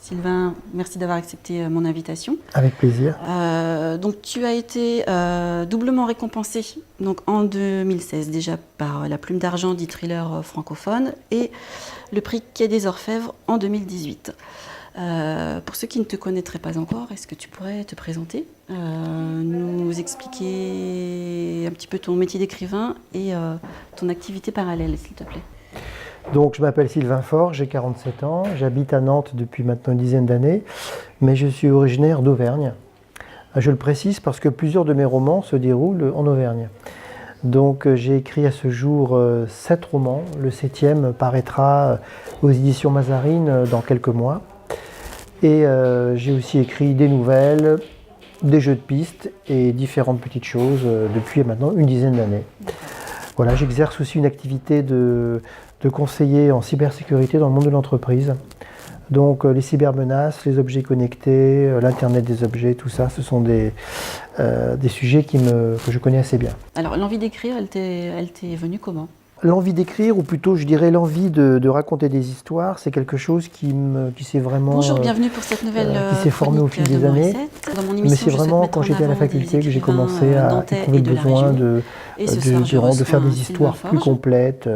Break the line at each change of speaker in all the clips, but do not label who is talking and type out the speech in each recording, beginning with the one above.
Sylvain, merci d'avoir accepté mon invitation.
Avec plaisir.
Donc tu as été doublement récompensé donc, en 2016 déjà par la Plume d'Argent dit thriller francophone et le prix Quai des Orfèvres en 2018. Pour ceux qui ne te connaîtraient pas encore, est-ce que tu pourrais te présenter, nous expliquer un petit peu ton métier d'écrivain et ton activité parallèle, s'il te plaît?
Donc, je m'appelle Sylvain Faure, j'ai 47 ans, j'habite à Nantes depuis maintenant une dizaine d'années, mais je suis originaire d'Auvergne. Je le précise parce que plusieurs de mes romans se déroulent en Auvergne. Donc, j'ai écrit à ce jour 7 romans. Le 7e paraîtra aux éditions Mazarine dans quelques mois. Et j'ai aussi écrit des nouvelles, des jeux de pistes et différentes petites choses depuis maintenant une dizaine d'années. Voilà, j'exerce aussi une activité de conseiller en cybersécurité dans le monde de l'entreprise. Donc les cybermenaces, les objets connectés, l'Internet des objets, tout ça, ce sont des sujets que je connais assez bien.
Alors l'envie d'écrire, elle t'est venue comment?
L'envie d'écrire, ou plutôt je dirais l'envie de raconter des histoires, c'est quelque chose qui s'est vraiment...
Bonjour, bienvenue pour cette nouvelle
qui s'est formé au fil des années. Mais c'est vraiment quand j'étais à la faculté que j'ai commencé à éprouver le besoin de faire des histoires plus complètes,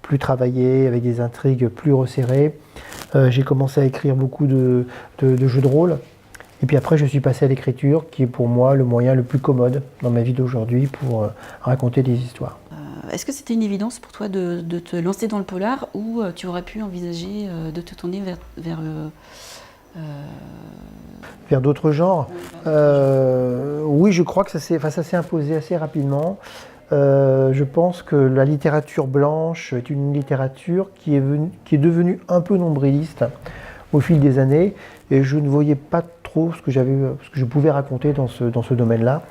plus travaillées, avec des intrigues plus resserrées. J'ai commencé à écrire beaucoup de jeux de rôle. Et puis après, je suis passé à l'écriture, qui est pour moi le moyen le plus commode dans ma vie d'aujourd'hui pour raconter des histoires.
Est-ce que c'était une évidence pour toi de te lancer dans le polar ou tu aurais pu envisager de te tourner
vers d'autres genres? Oui, je crois que ça s'est imposé assez rapidement. Je pense que la littérature blanche est une littérature qui est devenue un peu nombriliste au fil des années, et je ne voyais pas trop ce que je pouvais raconter dans ce domaine-là.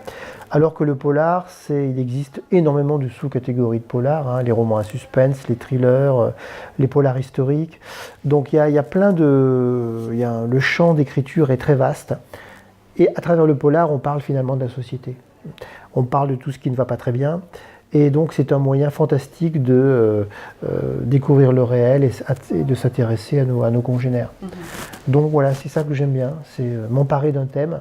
Alors que le polar, il existe énormément de sous-catégories de polar, hein, les romans à suspense, les thrillers, les polars historiques. Donc il y a plein de... le champ d'écriture est très vaste. Et à travers le polar, on parle finalement de la société. On parle de tout ce qui ne va pas très bien. Et donc c'est un moyen fantastique de découvrir le réel et de s'intéresser à nos congénères. Donc voilà, c'est ça que j'aime bien, c'est m'emparer d'un thème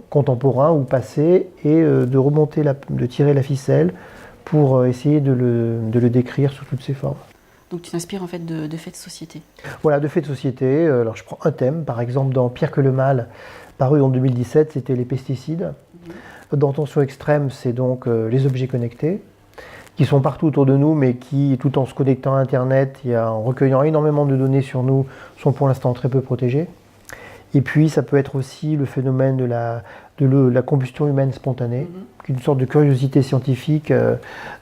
contemporain ou passé et de tirer la ficelle pour essayer de le décrire sous toutes ses formes.
Donc tu t'inspires en fait de faits de société.
Voilà, de faits de société. Alors je prends un thème, par exemple dans Pire que le mal, paru en 2017, c'était les pesticides. Dans Tension extrême, c'est donc les objets connectés, qui sont partout autour de nous, mais qui, tout en se connectant à Internet et en recueillant énormément de données sur nous, sont pour l'instant très peu protégés. Et puis, ça peut être aussi le phénomène de la combustion humaine spontanée, qui est une sorte de curiosité scientifique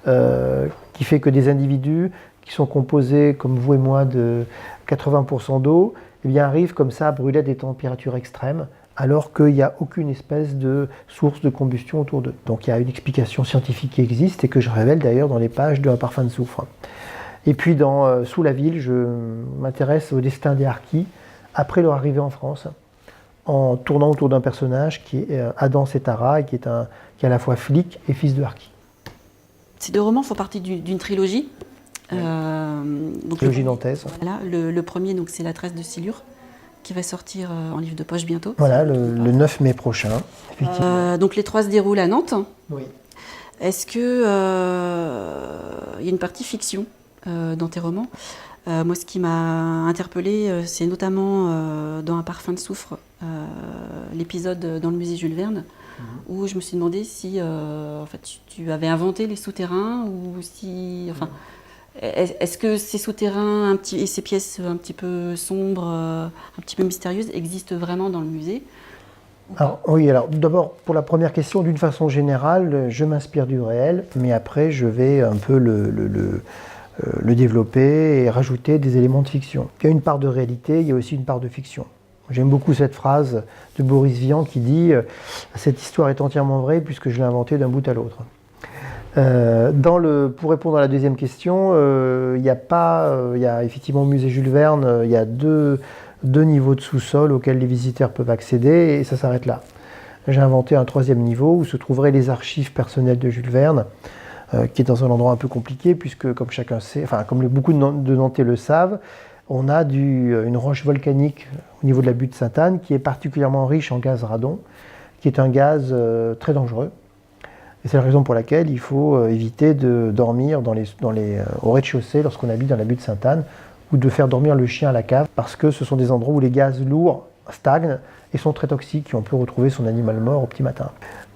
qui fait que des individus qui sont composés, comme vous et moi, de 80% d'eau, eh bien, arrivent comme ça à brûler à des températures extrêmes, alors qu'il n'y a aucune espèce de source de combustion autour d'eux. Donc il y a une explication scientifique qui existe et que je révèle d'ailleurs dans les pages de Un parfum de soufre. Et puis dans Sous la ville, je m'intéresse au destin des harkis après leur arrivée en France, en tournant autour d'un personnage qui est Adam Setara, et qui est à la fois flic et fils de harki.
Ces deux romans font partie d'une trilogie.
Donc trilogie nantaise.
Voilà, le premier, c'est La Tresse de Silure, qui va sortir en livre de poche bientôt.
Voilà, le 9 mai prochain, effectivement.
Donc les trois se déroulent à Nantes.
Oui.
Est-ce que y a une partie fiction dans tes romans? Moi, ce qui m'a interpellée, c'est notamment dans Un parfum de soufre, l'épisode dans le musée Jules Verne, où je me suis demandé si en fait, tu avais inventé les souterrains ou si... Enfin, est-ce que ces souterrains et ces pièces un petit peu sombres, un petit peu mystérieuses, existent vraiment dans le musée?
Alors, oui, alors d'abord, pour la première question, d'une façon générale, je m'inspire du réel, mais après, je vais un peu le développer et rajouter des éléments de fiction. Il y a une part de réalité, il y a aussi une part de fiction. J'aime beaucoup cette phrase de Boris Vian qui dit « Cette histoire est entièrement vraie puisque je l'ai inventée d'un bout à l'autre ». Pour répondre à la deuxième question, il y a effectivement au musée Jules Verne, il y a deux niveaux de sous-sol auxquels les visiteurs peuvent accéder et ça s'arrête là. J'ai inventé un troisième niveau où se trouveraient les archives personnelles de Jules Verne, qui est dans un endroit un peu compliqué puisque, comme chacun sait, enfin comme beaucoup de Nantais le savent, on a une roche volcanique au niveau de la butte Sainte-Anne qui est particulièrement riche en gaz radon, qui est un gaz très dangereux. Et c'est la raison pour laquelle il faut éviter de dormir au rez-de-chaussée lorsqu'on habite dans la butte Sainte-Anne, ou de faire dormir le chien à la cave, parce que ce sont des endroits où les gaz lourds stagnent et sont très toxiques, et on peut retrouver son animal mort au petit matin.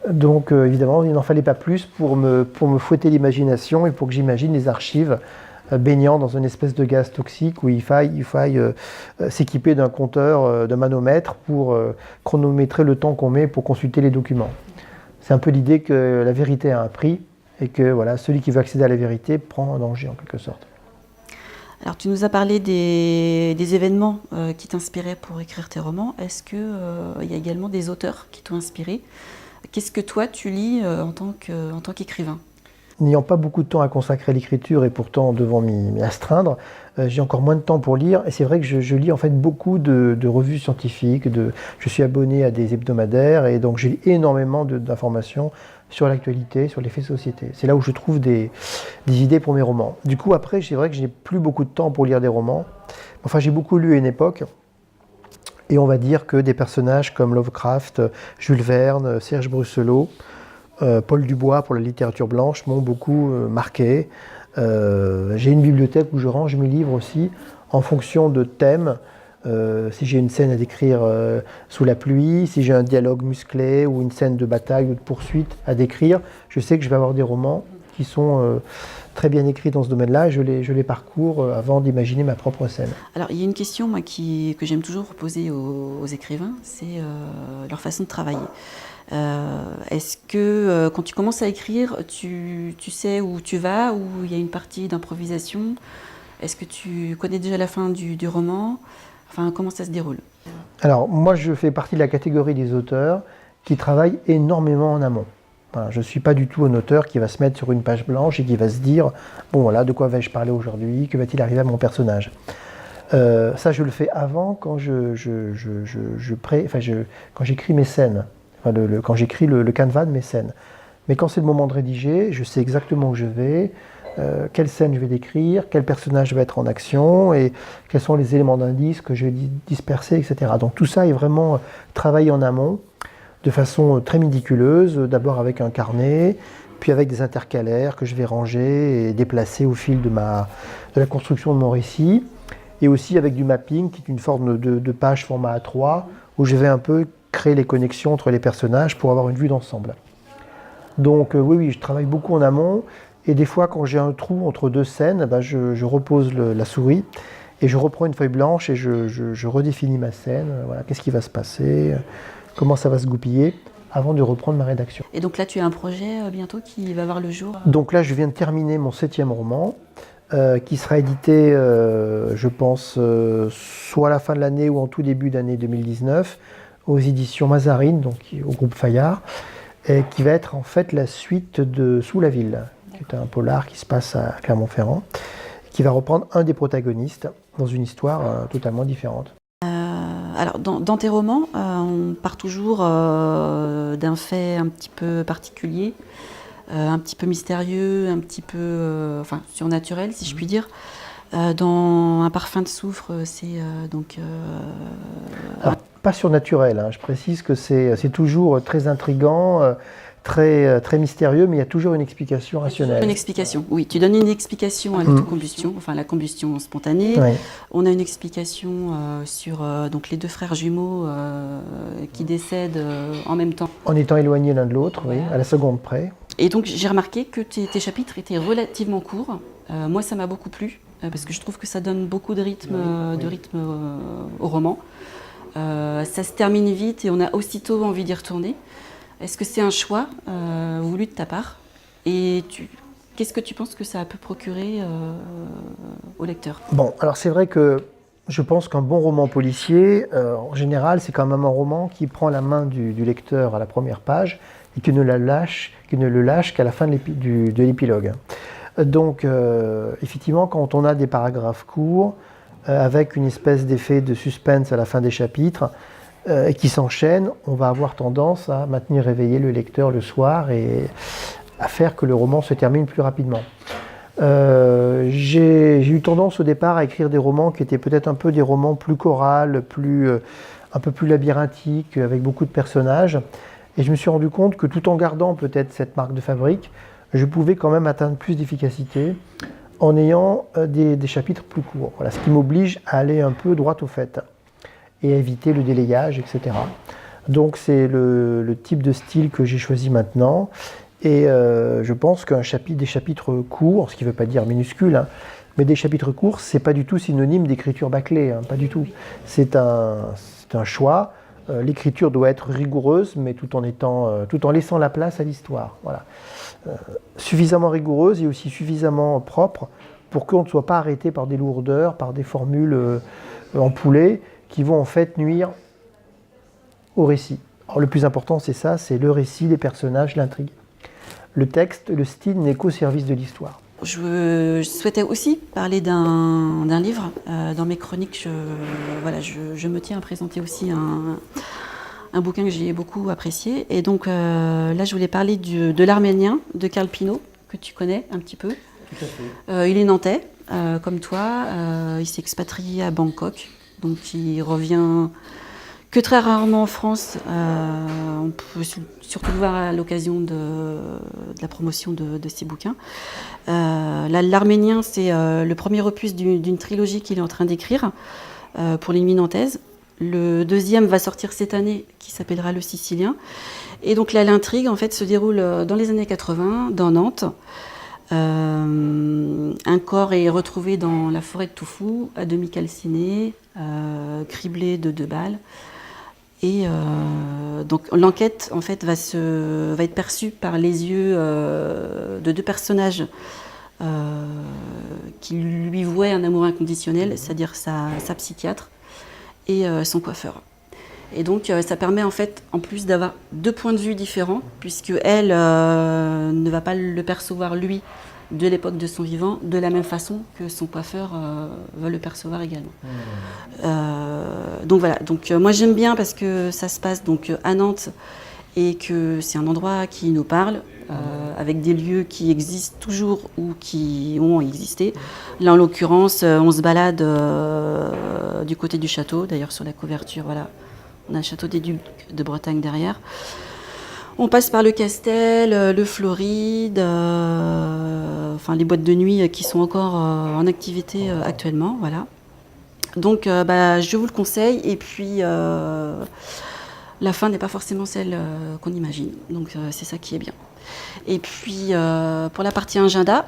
Donc évidemment, il n'en fallait pas plus pour me fouetter l'imagination et pour que j'imagine les archives baignant dans une espèce de gaz toxique où il faille s'équiper d'un compteur, de manomètre pour chronométrer le temps qu'on met pour consulter les documents. C'est un peu l'idée que la vérité a un prix et que voilà, celui qui veut accéder à la vérité prend un danger en quelque sorte.
Alors tu nous as parlé des événements qui t'inspiraient pour écrire tes romans. Est-ce qu'il y a également des auteurs qui t'ont inspiré? Qu'est-ce que toi tu lis en tant qu'écrivain?
N'ayant pas beaucoup de temps à consacrer à l'écriture et pourtant devant m'y astreindre, j'ai encore moins de temps pour lire. Et c'est vrai que je lis en fait beaucoup de revues scientifiques, je suis abonné à des hebdomadaires et donc j'ai énormément d'informations sur l'actualité, sur les faits de société. C'est là où je trouve des idées pour mes romans. Du coup après, c'est vrai que je n'ai plus beaucoup de temps pour lire des romans. Enfin, j'ai beaucoup lu à une époque. Et on va dire que des personnages comme Lovecraft, Jules Verne, Serge Brusselaot, Paul Dubois pour la littérature blanche m'ont beaucoup marqué. J'ai une bibliothèque où je range mes livres aussi en fonction de thèmes. Si j'ai une scène à décrire sous la pluie, si j'ai un dialogue musclé ou une scène de bataille ou de poursuite à décrire, je sais que je vais avoir des romans qui sont très bien écrits dans ce domaine-là et je les parcours avant d'imaginer ma propre scène.
Alors il y a une question moi, que j'aime toujours poser aux écrivains, c'est leur façon de travailler. Est-ce que quand tu commences à écrire, tu sais où tu vas, où il y a une partie d'improvisation? Est-ce que tu connais déjà la fin du roman? Enfin, comment ça se déroule?
Alors, moi, je fais partie de la catégorie des auteurs qui travaillent énormément en amont. Voilà, je ne suis pas du tout un auteur qui va se mettre sur une page blanche et qui va se dire « Bon, voilà, de quoi vais-je parler aujourd'hui? Que va-t-il arriver à mon personnage ?» Ça, je le fais avant, quand quand j'écris mes scènes. Enfin, quand j'écris le canevas de mes scènes. Mais quand c'est le moment de rédiger, je sais exactement où je vais, quelle scène je vais décrire, quel personnage va être en action et quels sont les éléments d'indice que je vais disperser, etc. Donc tout ça est vraiment travaillé en amont, de façon très méticuleuse, d'abord avec un carnet, puis avec des intercalaires que je vais ranger et déplacer au fil de la construction de mon récit, et aussi avec du mapping, qui est une forme de page format A3, où je vais un peu créer les connexions entre les personnages pour avoir une vue d'ensemble. Donc oui, je travaille beaucoup en amont, et des fois quand j'ai un trou entre deux scènes, je repose la souris, et je reprends une feuille blanche et je redéfinis ma scène, voilà, qu'est-ce qui va se passer, comment ça va se goupiller, avant de reprendre ma rédaction.
Et donc là tu as un projet bientôt qui va voir le jour?
Donc là je viens de terminer mon 7e roman, qui sera édité, je pense, soit à la fin de l'année ou en tout début d'année 2019, aux éditions Mazarine, donc au groupe Fayard, et qui va être en fait la suite de Sous la ville, qui est un polar qui se passe à Clermont-Ferrand, qui va reprendre un des protagonistes dans une histoire totalement différente.
Alors dans tes romans, on part toujours d'un fait un petit peu particulier, un petit peu mystérieux, un petit peu surnaturel si je puis dire. Dans Un parfum de soufre, c'est
Alors, pas surnaturel, hein. Je précise que c'est toujours très intriguant, très mystérieux, mais il y a toujours une explication rationnelle.
Une explication, oui. Tu donnes une explication à l'autocombustion, enfin la combustion spontanée.
Oui.
On a une explication sur donc les deux frères jumeaux qui décèdent en même temps.
En étant éloignés l'un de l'autre, oui, à la seconde près.
Et donc j'ai remarqué que tes chapitres étaient relativement courts. Moi ça m'a beaucoup plu, parce que je trouve que ça donne beaucoup de rythme, au roman. Ça se termine vite et on a aussitôt envie d'y retourner. Est-ce que c'est un choix voulu de ta part? Et qu'est-ce que tu penses que ça peut procurer au lecteur?
Bon, alors c'est vrai que je pense qu'un bon roman policier, en général, c'est quand même un roman qui prend la main du lecteur à la première page et qui ne le lâche qu'à la fin de l'épilogue. Donc, effectivement, quand on a des paragraphes courts, avec une espèce d'effet de suspense à la fin des chapitres, et qui s'enchaînent, on va avoir tendance à maintenir éveillé le lecteur le soir et à faire que le roman se termine plus rapidement. J'ai eu tendance au départ à écrire des romans qui étaient peut-être un peu des romans plus chorales, un peu plus labyrinthiques, avec beaucoup de personnages. Et je me suis rendu compte que tout en gardant peut-être cette marque de fabrique, je pouvais quand même atteindre plus d'efficacité en ayant des chapitres plus courts. Voilà, ce qui m'oblige à aller un peu droit au fait et à éviter le délayage, etc. Donc c'est le type de style que j'ai choisi maintenant. Et je pense des chapitres courts, ce qui ne veut pas dire minuscule, hein, mais des chapitres courts, c'est pas du tout synonyme d'écriture bâclée, hein, pas du tout. C'est un choix. L'écriture doit être rigoureuse, mais tout en laissant la place à l'histoire. Voilà. Suffisamment rigoureuse et aussi suffisamment propre pour qu'on ne soit pas arrêté par des lourdeurs, par des formules empoulées qui vont en fait nuire au récit. Alors, le plus important, c'est ça, c'est le récit, les personnages, l'intrigue. Le texte, le style n'est qu'au service de l'histoire.
Je souhaitais aussi parler d'un livre. Dans mes chroniques, je me tiens à présenter aussi un bouquin que j'ai beaucoup apprécié. Et donc là, je voulais parler de l'Arménien de Carl Pino, que tu connais un petit peu.
Tout à fait.
Il est nantais, comme toi. Il s'est expatrié à Bangkok. Donc il revient que très rarement en France. On peut surtout le voir à l'occasion de la promotion de ses bouquins. L'Arménien, c'est le premier opus d'une trilogie qu'il est en train d'écrire pour les nuits nantaises. Le deuxième va sortir cette année, qui s'appellera Le Sicilien. Et donc là, l'intrigue, en fait, se déroule dans les années 80, dans Nantes. Un corps est retrouvé dans la forêt de Toufou, à demi calciné, criblé de 2 balles. Et donc l'enquête en fait va être perçue par les yeux de 2 personnages qui lui vouaient un amour inconditionnel, c'est-à-dire sa psychiatre et son coiffeur. Et donc ça permet en fait en plus d'avoir 2 points de vue différents, puisque elle ne va pas le percevoir lui de l'époque de son vivant de la même façon que son coiffeur va le percevoir également. Donc voilà, moi j'aime bien parce que ça se passe donc à Nantes et que c'est un endroit qui nous parle, avec des lieux qui existent toujours ou qui ont existé. Là en l'occurrence, on se balade du côté du château, d'ailleurs sur la couverture, voilà, on a le château des Ducs de Bretagne derrière. On passe par le Castel, le Floride, les boîtes de nuit qui sont encore en activité actuellement, voilà. Donc je vous le conseille, et puis la fin n'est pas forcément celle qu'on imagine, donc c'est ça qui est bien. Et puis pour la partie agenda,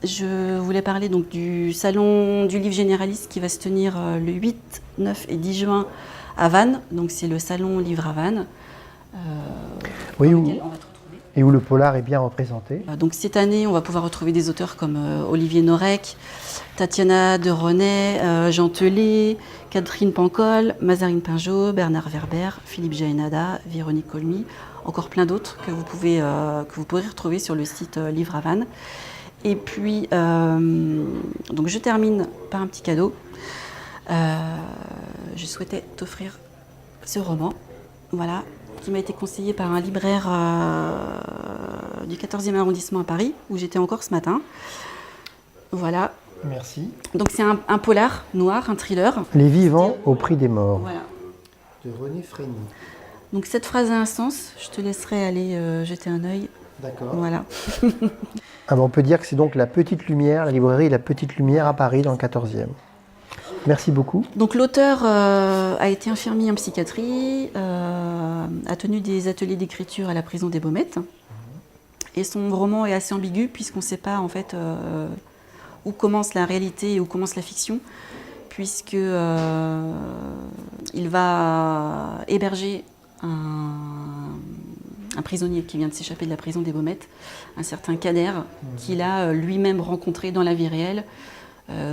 je voulais parler donc du salon du livre généraliste qui va se tenir le 8, 9 et 10 juin à Vannes, donc c'est le salon Livre à Vannes.
Oui, et où le polar est bien représenté.
Donc cette année, on va pouvoir retrouver des auteurs comme Olivier Norek, Tatiana de René, Jean Telet, Catherine Pancol, Mazarine Pinjot, Bernard Werber, Philippe Jaénada, Véronique Colmy, encore plein d'autres que vous pourrez retrouver sur le site Livre à Vannes. Et puis, donc je termine par un petit cadeau. Je souhaitais t'offrir ce roman, voilà, qui m'a été conseillé par un libraire du 14e arrondissement à Paris, où j'étais encore ce matin. Voilà.
Merci.
Donc c'est un polar noir, un thriller.
Les vivants au prix des morts.
Voilà.
De René Frény.
Donc cette phrase a un sens, je te laisserai aller jeter un œil.
D'accord.
Voilà.
On peut dire que c'est donc La Petite Lumière, la librairie La Petite Lumière à Paris dans le 14e. Merci beaucoup.
Donc l'auteur a été infirmier en psychiatrie, a tenu des ateliers d'écriture à la prison des Baumettes. Et son roman est assez ambigu puisqu'on ne sait pas en fait où commence la réalité et où commence la fiction, puisque il va héberger un prisonnier qui vient de s'échapper de la prison des Baumettes, un certain Kader, qu'il a lui-même rencontré dans la vie réelle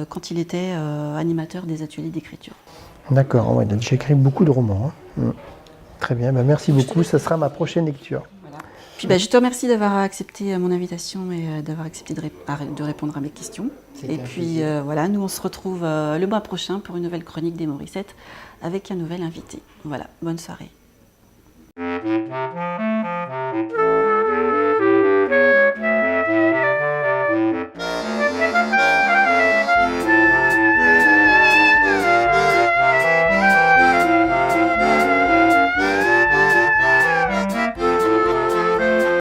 quand il était animateur des ateliers d'écriture.
D'accord, ouais, il a déjà écrit beaucoup de romans. Hein. Très bien, merci beaucoup, ça sera ma prochaine lecture.
Voilà. Puis je te remercie d'avoir accepté mon invitation et d'avoir accepté de répondre à mes questions. Et puis voilà, nous on se retrouve le mois prochain pour une nouvelle chronique des Morissettes avec un nouvel invité. Voilà, bonne soirée.